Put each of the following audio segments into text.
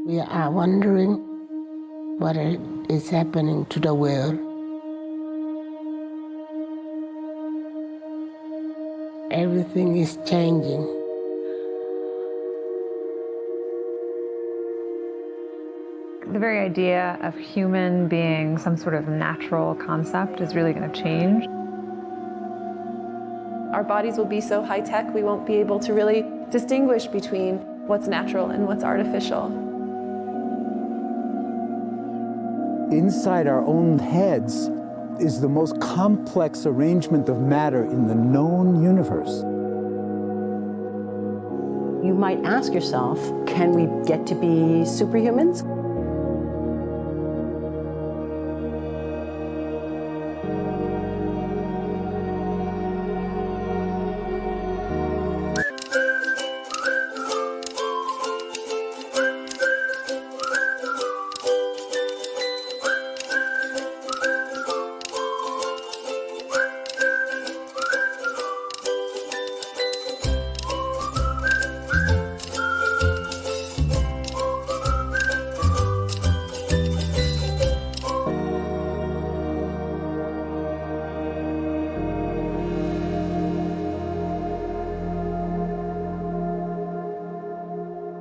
We are wondering what is happening to the world. Everything is changing. The very idea of human being some sort of natural concept is really going to change. Our bodies will be so high-tech, we won't be able to really distinguish between what's natural and what's artificial. Inside our own heads is the most complex arrangement of matter in the known universe. You might ask yourself, can we get to be superhumans?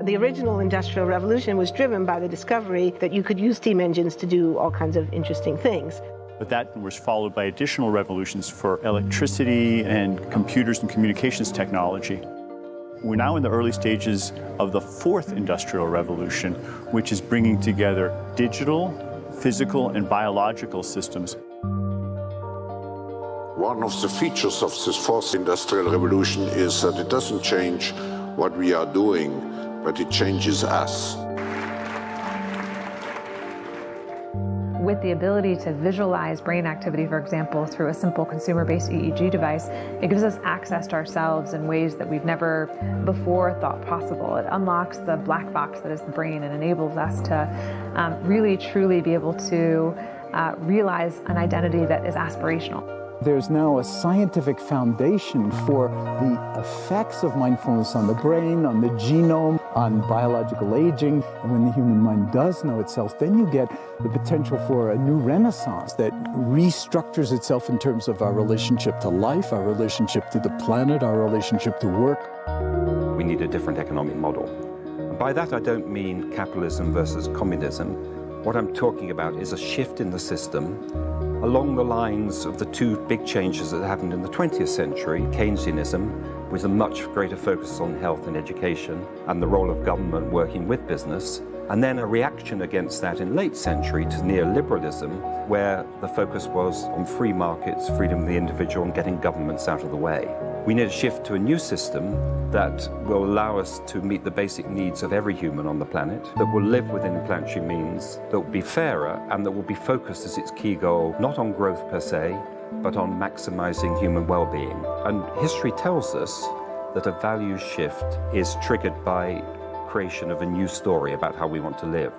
The original Industrial Revolution was driven by the discovery that you could use steam engines to do all kinds of interesting things. But that was followed by additional revolutions for electricity and computers and communications technology. We're now in the early stages of the fourth Industrial Revolution, which is bringing together digital, physical, and biological systems. One of the features of this fourth Industrial Revolution is that it doesn't change what we are doing, but it changes us. With the ability to visualize brain activity, for example, through a simple consumer-based EEG device, it gives us access to ourselves in ways that we've never before thought possible. It unlocks the black box that is the brain and enables us to really, truly be able to realize an identity that is aspirational. There's now a scientific foundation for the effects of mindfulness on the brain, on the genome, on biological aging. And when the human mind does know itself, then you get the potential for a new renaissance that restructures itself in terms of our relationship to life, our relationship to the planet, our relationship to work. We need a different economic model. And by that, I don't mean capitalism versus communism. What I'm talking about is a shift in the system along the lines of the two big changes that happened in the 20th century, Keynesianism, with a much greater focus on health and education and the role of government working with business, and then a reaction against that in late century to neoliberalism, where the focus was on free markets, freedom of the individual, and getting governments out of the way. We need a shift to a new system that will allow us to meet the basic needs of every human on the planet, that will live within planetary means, that will be fairer, and that will be focused as its key goal, not on growth per se, but on maximizing human well-being. And history tells us that a values shift is triggered by creation of a new story about how we want to live.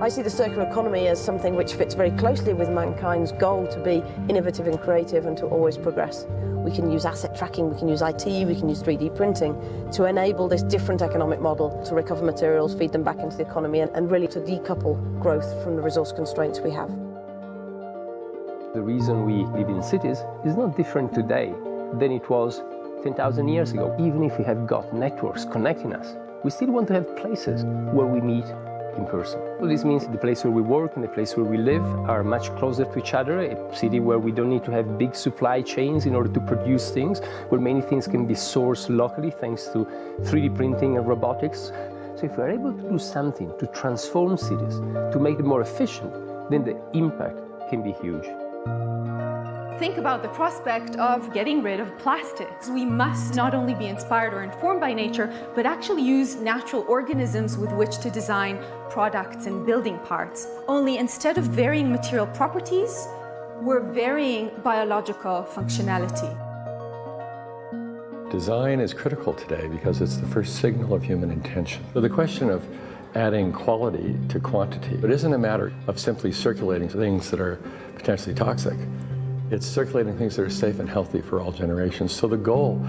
I see the circular economy as something which fits very closely with mankind's goal to be innovative and creative and to always progress. We can use asset tracking, we can use IT, we can use 3D printing to enable this different economic model to recover materials, feed them back into the economy, and really to decouple growth from the resource constraints we have. The reason we live in cities is not different today than it was 10,000 years ago. Even if we have got networks connecting us, we still want to have places where we meet in person. So this means the place where we work and the place where we live are much closer to each other, a city where we don't need to have big supply chains in order to produce things, where many things can be sourced locally thanks to 3D printing and robotics. So if we're able to do something to transform cities, to make them more efficient, then the impact can be huge. Think about the prospect of getting rid of plastics. We must not only be inspired or informed by nature, but actually use natural organisms with which to design products and building parts. Only instead of varying material properties, we're varying biological functionality. Design is critical today because it's the first signal of human intention. So the question of adding quality to quantity, it isn't a matter of simply circulating things that are potentially toxic. It's circulating things that are safe and healthy for all generations. So the goal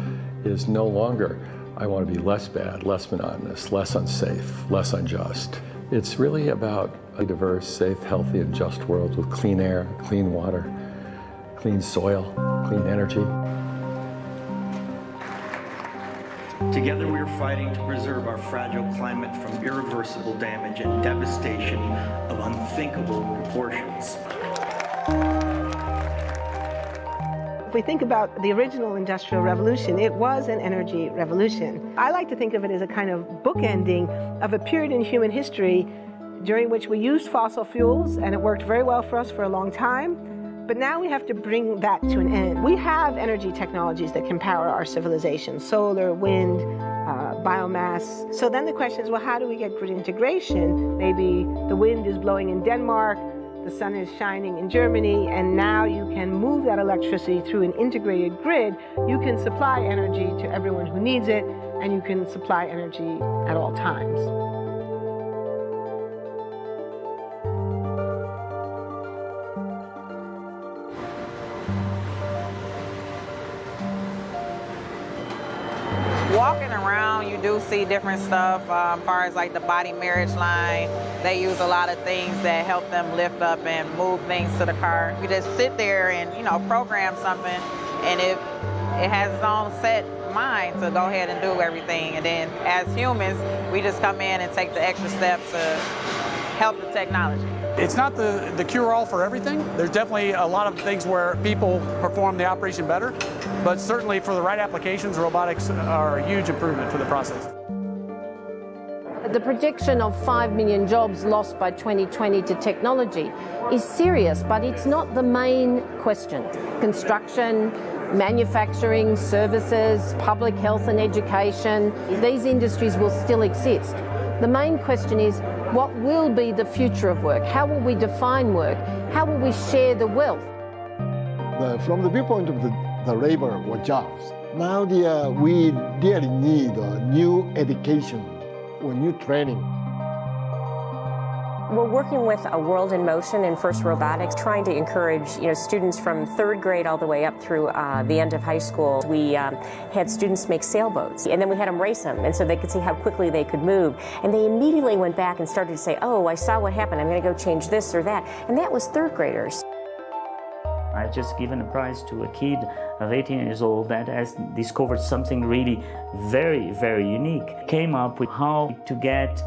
is no longer I want to be less bad, less monotonous, less unsafe, less unjust. It's really about a diverse, safe, healthy, and just world with clean air, clean water, clean soil, clean energy. Together we are fighting to preserve our fragile climate from irreversible damage and devastation of unthinkable proportions. If we think about the original Industrial Revolution, it was an energy revolution. I like to think of it as a kind of bookending of a period in human history during which we used fossil fuels, and it worked very well for us for a long time. But now we have to bring that to an end. We have energy technologies that can power our civilization: solar, wind, biomass. So then the question is, well, how do we get grid integration? Maybe the wind is blowing in Denmark, the sun is shining in Germany, and now you can move that electricity through an integrated grid. You can supply energy to everyone who needs it, and you can supply energy at all times. Walking around, you do see different stuff as far as like the body marriage line. They use a lot of things that help them lift up and move things to the car. You just sit there and, program something, and it has its own set mind to go ahead and do everything. And then as humans, we just come in and take the extra step to help the technology. It's not the cure-all for everything. There's definitely a lot of things where people perform the operation better, but certainly for the right applications, robotics are a huge improvement for the process. The projection of 5 million jobs lost by 2020 to technology is serious, but it's not the main question. Construction, manufacturing, services, public health and education, these industries will still exist. The main question is, what will be the future of work? How will we define work? How will we share the wealth? From the viewpoint of the labor or jobs, now we really need new education or new training. We're working with a World in Motion and First Robotics, trying to encourage students from third grade all the way up through the end of high school. We had students make sailboats, and then we had them race them, and so they could see how quickly they could move. And they immediately went back and started to say, oh, I saw what happened, I'm going to go change this or that. And that was third graders. I just given a prize to a kid of 18 years old that has discovered something really very, very unique. Came up with how to get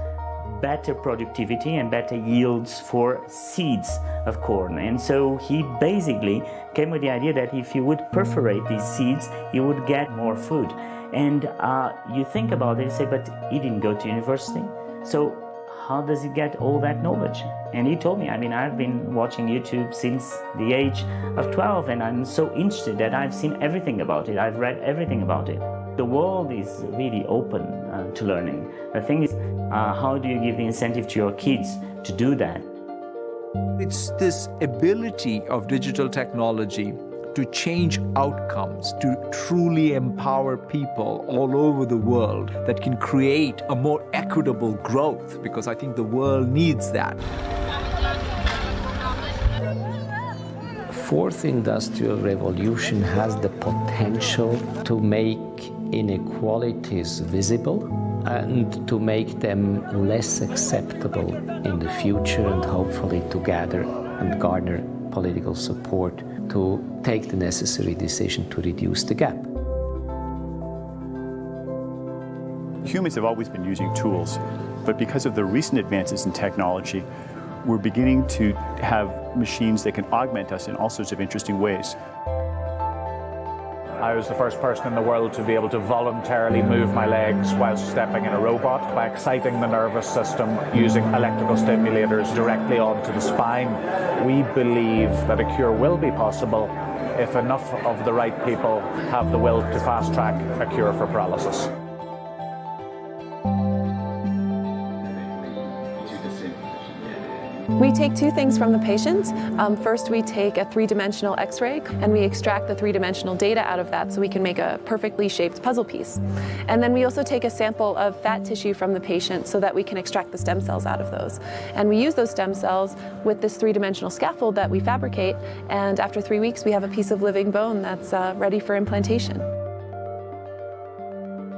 better productivity and better yields for seeds of corn. And so he basically came with the idea that if you would perforate these seeds, you would get more food. And you think about it and say, but he didn't go to university. So how does he get all that knowledge? And he told me, I've been watching YouTube since the age of 12, and I'm so interested that I've seen everything about it. I've read everything about it. The world is really open to learning. The thing is, how do you give the incentive to your kids to do that? It's this ability of digital technology to change outcomes, to truly empower people all over the world that can create a more equitable growth, because I think the world needs that. Fourth Industrial Revolution has the potential to make inequalities visible and to make them less acceptable in the future, and hopefully to gather and garner political support to take the necessary decision to reduce the gap. Humans have always been using tools, but because of the recent advances in technology, we're beginning to have machines that can augment us in all sorts of interesting ways. I was the first person in the world to be able to voluntarily move my legs while stepping in a robot by exciting the nervous system using electrical stimulators directly onto the spine. We believe that a cure will be possible if enough of the right people have the will to fast-track a cure for paralysis. We take two things from the patient. First, we take a three-dimensional X-ray, and we extract the three-dimensional data out of that so we can make a perfectly shaped puzzle piece. And then we also take a sample of fat tissue from the patient so that we can extract the stem cells out of those. And we use those stem cells with this three-dimensional scaffold that we fabricate, and after 3 weeks, we have a piece of living bone that's ready for implantation.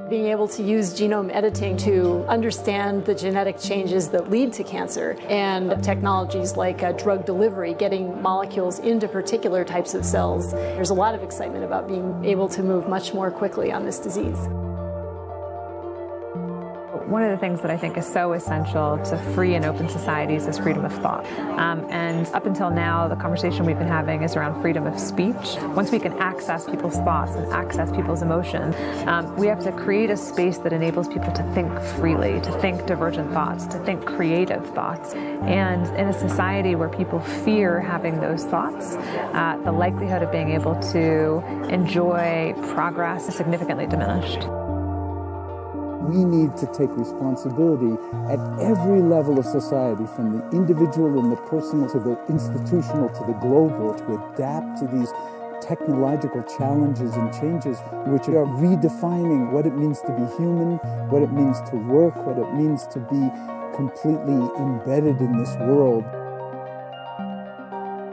Being able to use genome editing to understand the genetic changes that lead to cancer, and technologies like drug delivery, getting molecules into particular types of cells. There's a lot of excitement about being able to move much more quickly on this disease. One of the things that I think is so essential to free and open societies is freedom of thought. And up until now, the conversation we've been having is around freedom of speech. Once we can access people's thoughts and access people's emotion, we have to create a space that enables people to think freely, to think divergent thoughts, to think creative thoughts. And in a society where people fear having those thoughts, the likelihood of being able to enjoy progress is significantly diminished. We need to take responsibility at every level of society, from the individual and the personal to the institutional to the global, to adapt to these technological challenges and changes which are redefining what it means to be human, what it means to work, what it means to be completely embedded in this world.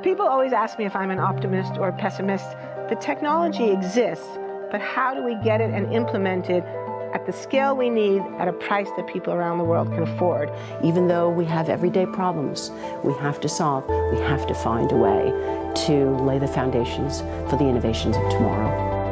People always ask me if I'm an optimist or a pessimist. The technology exists, but how do we get it and implement it at the scale we need at a price that people around the world can afford? Even though we have everyday problems we have to solve, we have to find a way to lay the foundations for the innovations of tomorrow.